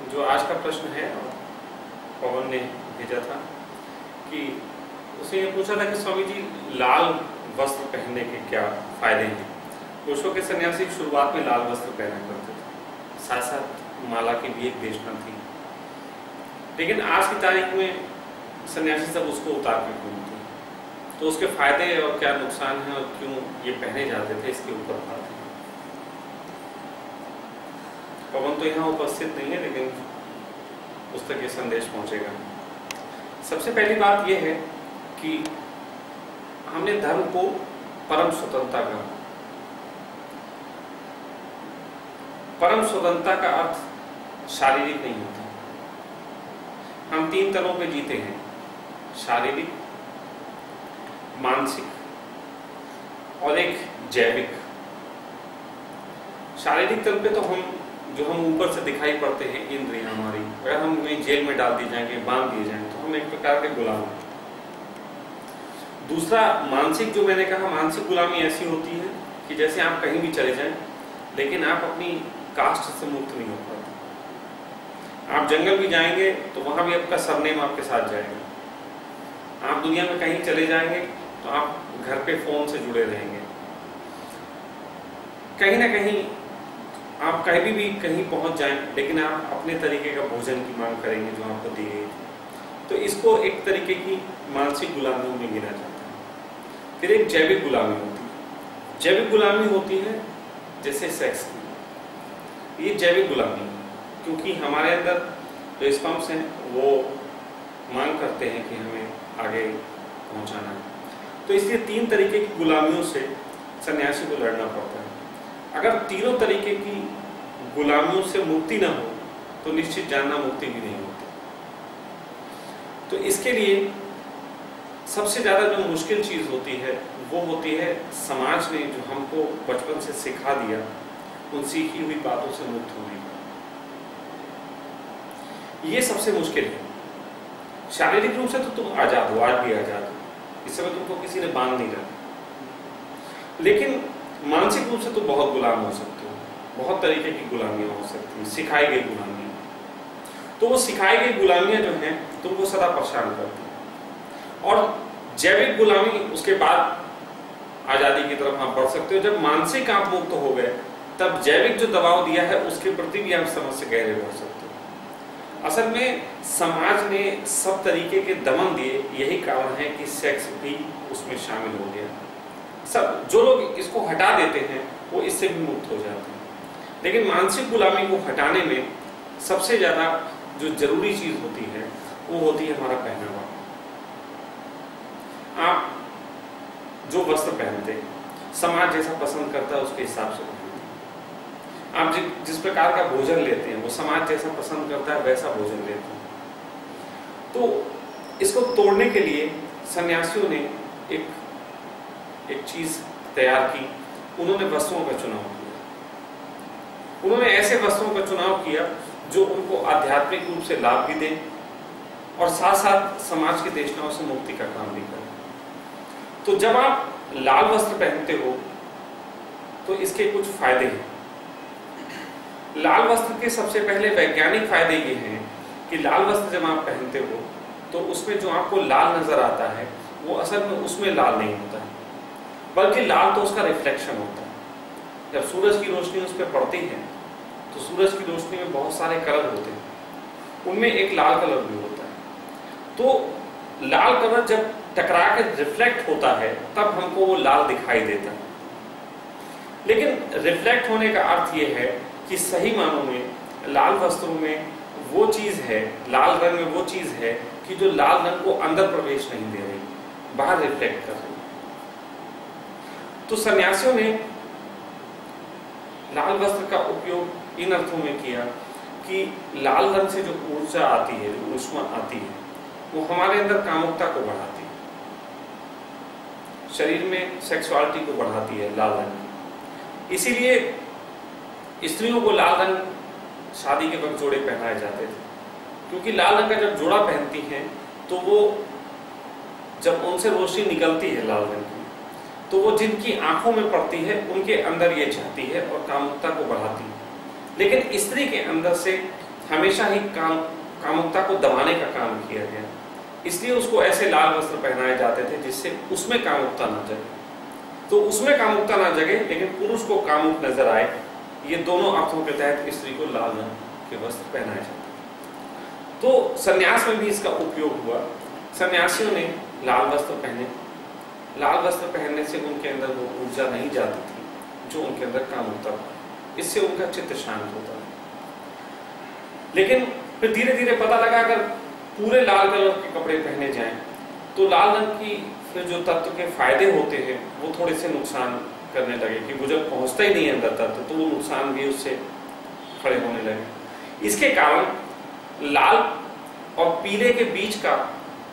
जो आज का प्रश्न है पवन ने भेजा था कि उसने ये पूछा था कि स्वामी जी लाल वस्त्र पहनने के क्या फायदे हैं। पुरुषों के सन्यासी शुरुआत में लाल वस्त्र पहना करते थे, साथ साथ माला की भी एक देशना थी, लेकिन आज की तारीख में सन्यासी सब उसको उतार के घूमते हैं। तो उसके फायदे और क्या नुकसान है और क्यों ये पहने जाते थे, इसके ऊपर बात है। पवन तो यहाँ उपस्थित नहीं है, लेकिन उस तक ये संदेश पहुंचेगा। सबसे पहली बात यह है कि हमने धर्म को परम स्वतंत्रता का, परम स्वतंत्रता का अर्थ शारीरिक नहीं होता। हम 3 तलों पे जीते हैं, शारीरिक, मानसिक और एक जैविक। शारीरिक तल पे तो जो हम ऊपर से दिखाई पड़ते हैं इंद्रियां हमारी, अगर हम उन्हें जेल में डाल दिए जाएंगे, बांध दिए जाएंगे, तो हम एक प्रकार के गुलाम हैं। दूसरा मानसिक, जो मैंने कहा, मानसिक गुलामी ऐसी होती है कि जैसे आप कहीं भी चले जाएं, लेकिन आप अपनी कास्ट से मुक्त नहीं हो पाते। आप जंगल भी जाएंगे तो वहां भी आपका सरनेम आपके साथ जाएगा। आप दुनिया में कहीं चले जाएंगे तो आप घर पे फोन से जुड़े रहेंगे। कहीं ना कहीं आप कहीं भी कहीं पहुंच जाएं, लेकिन आप अपने तरीके का भोजन की मांग करेंगे जो आपको दी गई। तो इसको एक तरीके की मानसिक गुलामियों में गिना जाता है। फिर एक जैविक गुलामी होती है। जैविक गुलामी होती है जैसे सेक्स की, ये जैविक गुलामी, क्योंकि हमारे अंदर जो स्पर्म्स हैं वो मांग करते हैं कि हमें आगे पहुंचाना है। तो इसलिए 3 तरीके की गुलामियों से सन्यासी को लड़ना पड़ता है। अगर तीनों तरीके की गुलामियों से मुक्ति ना हो तो निश्चित जानना मुक्ति भी नहीं होती। तो इसके लिए सबसे ज्यादा जो मुश्किल चीज होती है वो होती है समाज ने जो हमको बचपन से सिखा दिया, उन सीखी हुई बातों से मुक्त होने का। ये सबसे मुश्किल है। शारीरिक रूप से तो तुम आजाद हो, आज भी आजाद हो, इस समय तुमको किसी ने बांध नहीं रखा, लेकिन मानसिक रूप से तो बहुत गुलाम हो सकते हो। बहुत तरीके की गुलामियां हो सकती हैं, सिखाई गई गुलामियां। तो वो सिखाई गई गुलामियां जो हैं तुमको सदा परेशान करती हैं। और जैविक गुलामी, उसके बाद आजादी की तरफ आप बढ़ सकते हो। जब मानसिक आप मुक्त हो गए, तब जैविक जो दबाव दिया है उसके प्रति भी आप समझ से गहरे बढ़ सकते हो। असल में समाज ने सब तरीके के दमन दिए, यही कारण है कि सेक्स भी उसमें शामिल हो गया। सब जो लोग इसको हटा देते हैं वो इससे भी मुक्त हो जाते हैं। लेकिन मानसिक गुलामी को हटाने में सबसे ज्यादा जो जरूरी चीज होती है वो होती है हमारा पहनावा। आप जो वस्त्र पहनते हैं, समाज जैसा पसंद करता है उसके हिसाब से पहनते हैं। आप जिस प्रकार का भोजन लेते हैं वो समाज जैसा पसंद करता है वैसा भोजन लेते हैं। तो इसको तोड़ने के लिए सन्यासियों ने एक चीज तैयार की। उन्होंने वस्त्रों का चुनाव किया। उन्होंने ऐसे वस्त्रों का चुनाव किया जो उनको आध्यात्मिक रूप से लाभ भी दें और साथ साथ समाज की देशनाओं से मुक्ति का काम भी करें। तो जब आप लाल वस्त्र पहनते हो तो इसके कुछ फायदे हैं। लाल वस्त्र के सबसे पहले वैज्ञानिक फायदे ये हैं कि लाल वस्त्र जब आप पहनते हो तो उसमें जो आपको लाल नजर आता है वो असल में उसमें लाल नहीं होता है, बल्कि लाल तो उसका रिफ्लेक्शन होता है। जब सूरज की रोशनी उस पर पड़ती है तो सूरज की रोशनी में बहुत सारे कलर होते हैं, उनमें एक लाल कलर भी होता है। तो लाल कलर जब टकरा के रिफ्लेक्ट होता है तब हमको वो लाल दिखाई देता है। लेकिन रिफ्लेक्ट होने का अर्थ ये है कि सही मानों में लाल वस्त्रों में वो चीज है, लाल रंग में वो चीज है कि जो लाल रंग को अंदर प्रवेश नहीं दे रही, बाहर रिफ्लेक्ट कर रही। तो सन्यासियों ने लाल वस्त्र का उपयोग इन अर्थों में किया कि लाल रंग से जो ऊर्जा आती है, जो ऊष्मा आती है, वो हमारे अंदर कामुकता को बढ़ाती है, शरीर में सेक्सुअलिटी को बढ़ाती है लाल रंग। इसीलिए स्त्रियों को लाल रंग शादी के वक्त जोड़े पहनाए जाते थे, क्योंकि लाल रंग का जब जोड़ा पहनती हैं तो वो जब उनसे रोशनी निकलती है लाल रंग की, तो वो जिनकी आंखों में पड़ती है उनके अंदर ये जाती है और कामुकता को बढ़ाती है। लेकिन स्त्री के अंदर से हमेशा ही कामुकता को दबाने का काम किया गया, इसलिए उसको ऐसे लाल वस्त्र पहनाए जाते थे जिससे उसमें कामुकता ना जगे। तो उसमें कामुकता ना जगे लेकिन पुरुष को कामुक नजर आए, ये दोनों अर्थों के तहत स्त्री को लाल रंग के वस्त्र पहनाए जाते थे। तो सन्यास में भी इसका उपयोग हुआ। सन्यासियों ने लाल वस्त्र पहने। लाल वस्त्र पहनने से उनके अंदर वो ऊर्जा नहीं जाती थी जो उनके अंदर कामुकता था, इससे उनका चित्त शांत होता है। लेकिन फिर धीरे धीरे पता लगा अगर पूरे लाल कलर के कपड़े पहने जाएं तो लाल रंग की फिर जो तत्व के फायदे होते हैं वो थोड़े से नुकसान करने लगे, कि वो जब पहुंचता ही नहीं है अंदर तत्व तो वो नुकसान भी उससे खड़े होने लगे। इसके कारण लाल और पीले के बीच का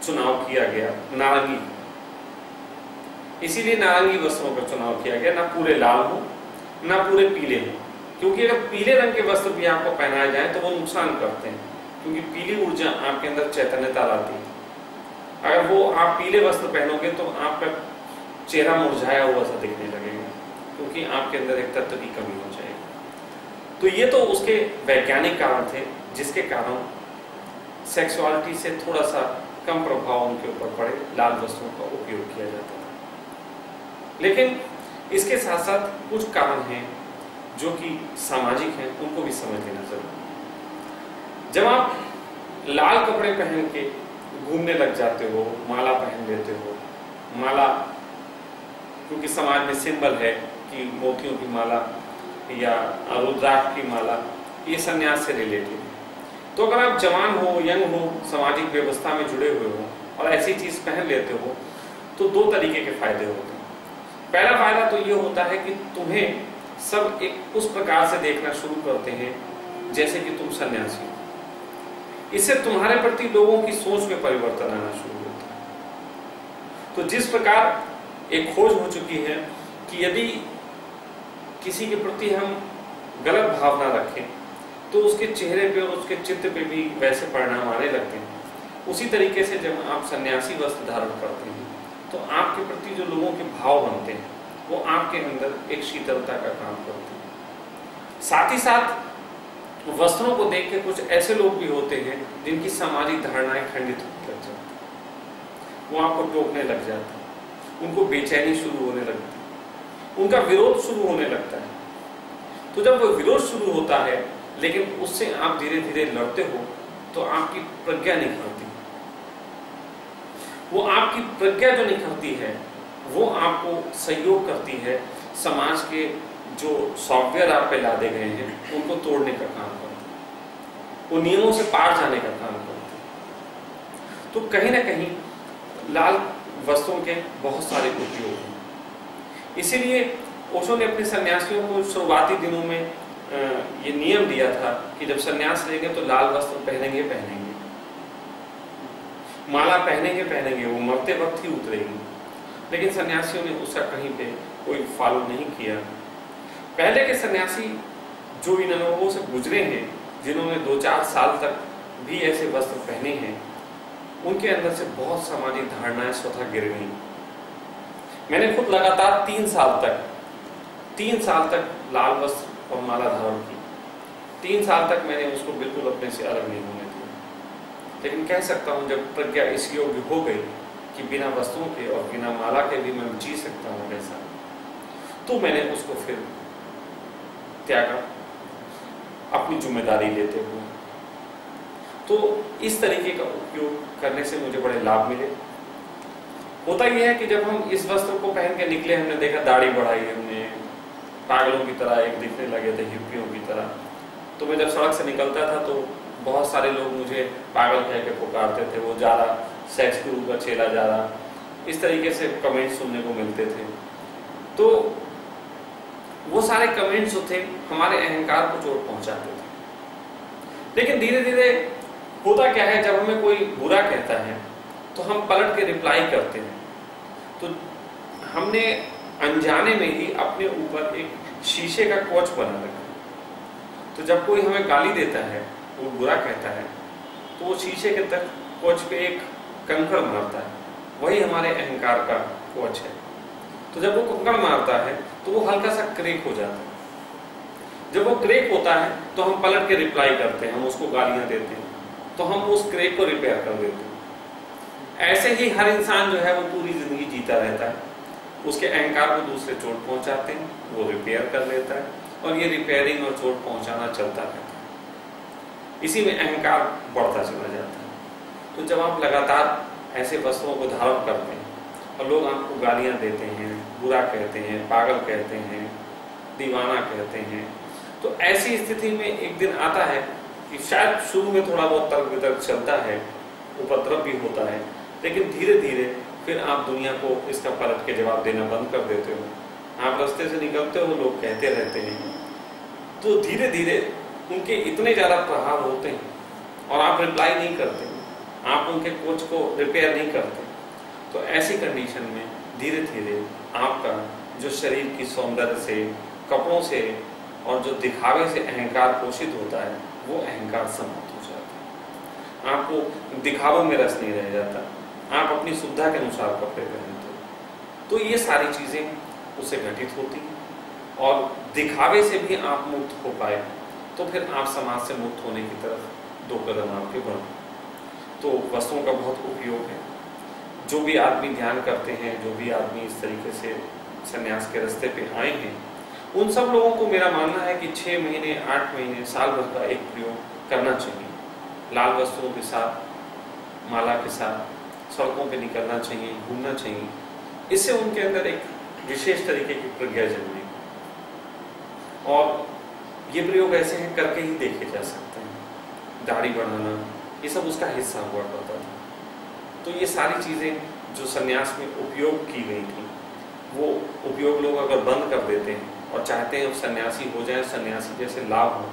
चुनाव किया गया, नारंगी। इसीलिए नारंगी वस्त्रों का चुनाव किया गया, ना पूरे लाल हो ना पूरे पीले हो, क्योंकि अगर पीले रंग के वस्त्र भी आपको पहनाए जाएं तो वो नुकसान करते हैं, क्योंकि पीली ऊर्जा आपके अंदर चैतन्यता लाती है। अगर वो आप पीले वस्त्र पहनोगे तो आपका चेहरा मुरझाया हुआ सा दिखने लगेगा, क्योंकि आपके अंदर एक तत्व की कमी हो जाएगी। तो ये तो उसके वैज्ञानिक कारण थे जिसके कारण सेक्सुअलिटी से थोड़ा सा कम प्रभाव उनके ऊपर पड़े, लाल वस्त्रों का उपयोग किया जाता था। लेकिन इसके साथ साथ कुछ कारण हैं जो कि सामाजिक हैं, उनको भी समझ लेना जरूरी। जब आप लाल कपड़े पहन के घूमने लग जाते हो, माला पहन लेते हो, माला क्योंकि समाज में सिंबल है कि मोतियों की माला या रुद्राक्ष की माला, ये संन्यास से रिलेटेड है। तो अगर आप जवान हो, यंग हो, सामाजिक व्यवस्था में जुड़े हुए हो और ऐसी चीज पहन लेते हो तो दो तरीके के फायदे होते हैं। पहला फायदा तो ये होता है कि तुम्हें सब एक उस प्रकार से देखना शुरू करते हैं जैसे कि तुम सन्यासी हो। इससे तुम्हारे प्रति लोगों की सोच में परिवर्तन आना शुरू होता है। तो जिस प्रकार एक खोज हो चुकी है कि यदि किसी के प्रति हम गलत भावना रखें तो उसके चेहरे पे और उसके चित्त पे भी वैसे परिणाम आने लगते हैं, उसी तरीके से जब आप सन्यासी वस्त्र धारण करते हैं तो आपके प्रति जो लोगों के भाव बनते हैं वो आपके अंदर एक शीतलता का काम करते हैं। साथ ही साथ वस्त्रों को देख के कुछ ऐसे लोग भी होते हैं जिनकी सामाजिक धारणाएं खंडित होने लग जाती हैं, वो आपको टोकने लग जाते हैं, उनको बेचैनी शुरू होने लगती है, उनका विरोध शुरू होने लगता है। तो जब वो विरोध शुरू होता है लेकिन उससे आप धीरे धीरे लड़ते हो तो आपकी प्रज्ञा निखरती है। वो आपकी प्रज्ञा जो निखरती है वो आपको सहयोग करती है, समाज के जो सॉफ्टवेयर आप पे लादे गए हैं उनको तोड़ने का काम करती है, वो नियमों से पार जाने का काम करती है। तो कहीं ना कहीं लाल वस्त्रों के बहुत सारे उपयोग हैं। इसीलिए ओशो ने अपने सन्यासियों को शुरुआती दिनों में ये नियम दिया था कि जब सन्यास लेंगे तो लाल वस्त्र पहनेंगे, माला पहनेंगे, वो मरते वक्त ही उतरेगी। लेकिन सन्यासियों ने उसका कहीं पे कोई फॉलो नहीं किया। पहले के सन्यासी जो इन अनुभवों से गुजरे हैं, जिन्होंने 2-4 साल तक भी ऐसे वस्त्र पहने हैं, उनके अंदर से बहुत सामाजिक धारणाएं स्वतः गिर गई। मैंने खुद लगातार 3 साल तक लाल वस्त्र और माला धारण की। 3 साल तक मैंने उसको बिल्कुल अपने से अलग नहीं होने दिया। लेकिन कह सकता हूं जब प्रज्ञा इस योग्य हो गई कि बिना वस्त्रों के और बिना माला के भी मैं जी सकता हूं वैसा, तो मैंने उसको फिर त्यागा अपनी जिम्मेदारी लेते हुए। तो इस तरीके का उपयोग करने से मुझे बड़े लाभ मिले। होता यह है कि जब हम इस वस्त्र को पहन के निकले, हमने देखा दाढ़ी बढ़ाई, हमने पागलों की तरह एक दिखने लगे थे, हिप्पियों की तरह। तो मैं जब सड़क से निकलता था तो बहुत सारे लोग मुझे पागल कह के पुकारते थे, वो जा रहा, सेक्स गुरु का चेला जा रहा, इस तरीके से कमेंट सुनने को मिलते थे। तो वो सारे कमेंट्स जो थे हमारे अहंकार को चोट पहुंचाते थे। लेकिन धीरे धीरे होता क्या है, जब हमें कोई बुरा कहता है तो हम पलट के रिप्लाई करते हैं। तो हमने अनजाने में ही अपने ऊपर एक शीशे का कोच बना रखा। तो जब कोई हमें गाली देता है, वो बुरा कहता है, तो वो शीशे के तक कोच पे एक कंकड़ मारता है, वही हमारे अहंकार का कोच है। तो जब वो कंकड़ मारता है तो वो हल्का सा क्रेक हो जाता है। जब वो क्रैक होता है तो हम पलट के रिप्लाई करते हैं, हम उसको गालियां देते हैं, तो हम उस क्रैक को रिपेयर कर देते हैं। ऐसे ही हर इंसान जो है वो पूरी जिंदगी जीता रहता है, उसके अहंकार को दूसरे चोट पहुंचाते हैं, वो रिपेयर कर लेता है, और ये रिपेयरिंग और चोट पहुंचाना चलता रहता है। इसी में अहंकार बढ़ता चला जाता है। तो जब आप लगातार ऐसे वस्तुओं को धारण करते हैं और लोग आपको गालियां देते हैं, बुरा कहते हैं, पागल कहते हैं, दीवाना कहते हैं, तो ऐसी स्थिति में एक दिन आता है कि शायद शुरू में थोड़ा बहुत तर्क वितर्क चलता है, उपद्रव भी होता है, लेकिन धीरे धीरे फिर आप दुनिया को इसका पलट के जवाब देना बंद कर देते हो। आप रास्ते से निकलते हो, लोग कहते रहते हैं, तो धीरे धीरे उनके इतने ज़्यादा प्रभाव होते हैं और आप रिप्लाई नहीं करते, आप उनके कोच को रिपेयर नहीं करते। तो ऐसी कंडीशन में धीरे धीरे आपका जो शरीर की सौंदर्य से, कपड़ों से और जो दिखावे से अहंकार पोषित होता है, वो अहंकार समाप्त हो जाता है। आपको दिखावे में रस नहीं रह जाता, आप अपनी सुविधा के अनुसार कपड़े पहनते हो। तो ये सारी चीज़ें उससे घटित होती हैं, और दिखावे से भी आप मुक्त हो पाए तो फिर आप समाज से मुक्त होने की तरफ 2 कदम आपके बढ़ो। तो वस्तुओं का बहुत उपयोग है। जो भी आदमी ध्यान करते हैं, जो भी आदमी इस तरीके से संन्यास के रास्ते पे आए हैं, उन सब लोगों को मेरा मानना है कि 6 महीने, 8 महीने, साल भर का एक प्रयोग करना चाहिए। लाल वस्त्रों के साथ, माला के साथ सड़कों पे निकलना चाहिए, घूमना चाहिए। इससे उनके अंदर एक विशेष तरीके की प्रज्ञा जन्मेगी। और ये प्रयोग ऐसे हैं, करके ही देखे जा सकते हैं। दाढ़ी बढ़ाना, ये सब उसका हिस्सा हुआ करता था। तो ये सारी चीज़ें जो संन्यास में उपयोग की गई थी, वो उपयोग लोग अगर बंद कर देते हैं और चाहते हैं सन्यासी हो जाए, सन्यासी जैसे लाभ हो,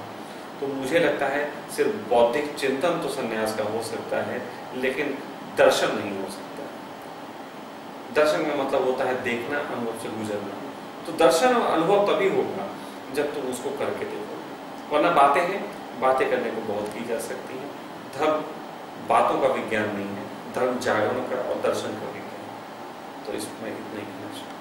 तो मुझे लगता है सिर्फ बौद्धिक चिंतन तो संन्यास का हो सकता है, लेकिन दर्शन नहीं हो सकता। दर्शन का मतलब होता है देखना, अनुभव से गुजरना। तो दर्शन और अनुभव तभी होगा जब तुम उसको करके देखो, वरना बातें हैं, बातें करने को बहुत की जा सकती हैं। धर्म बातों का विज्ञान नहीं है, धर्म जागरण का और दर्शन का विज्ञान। तो इसमें इतना ही कहना चाहिए।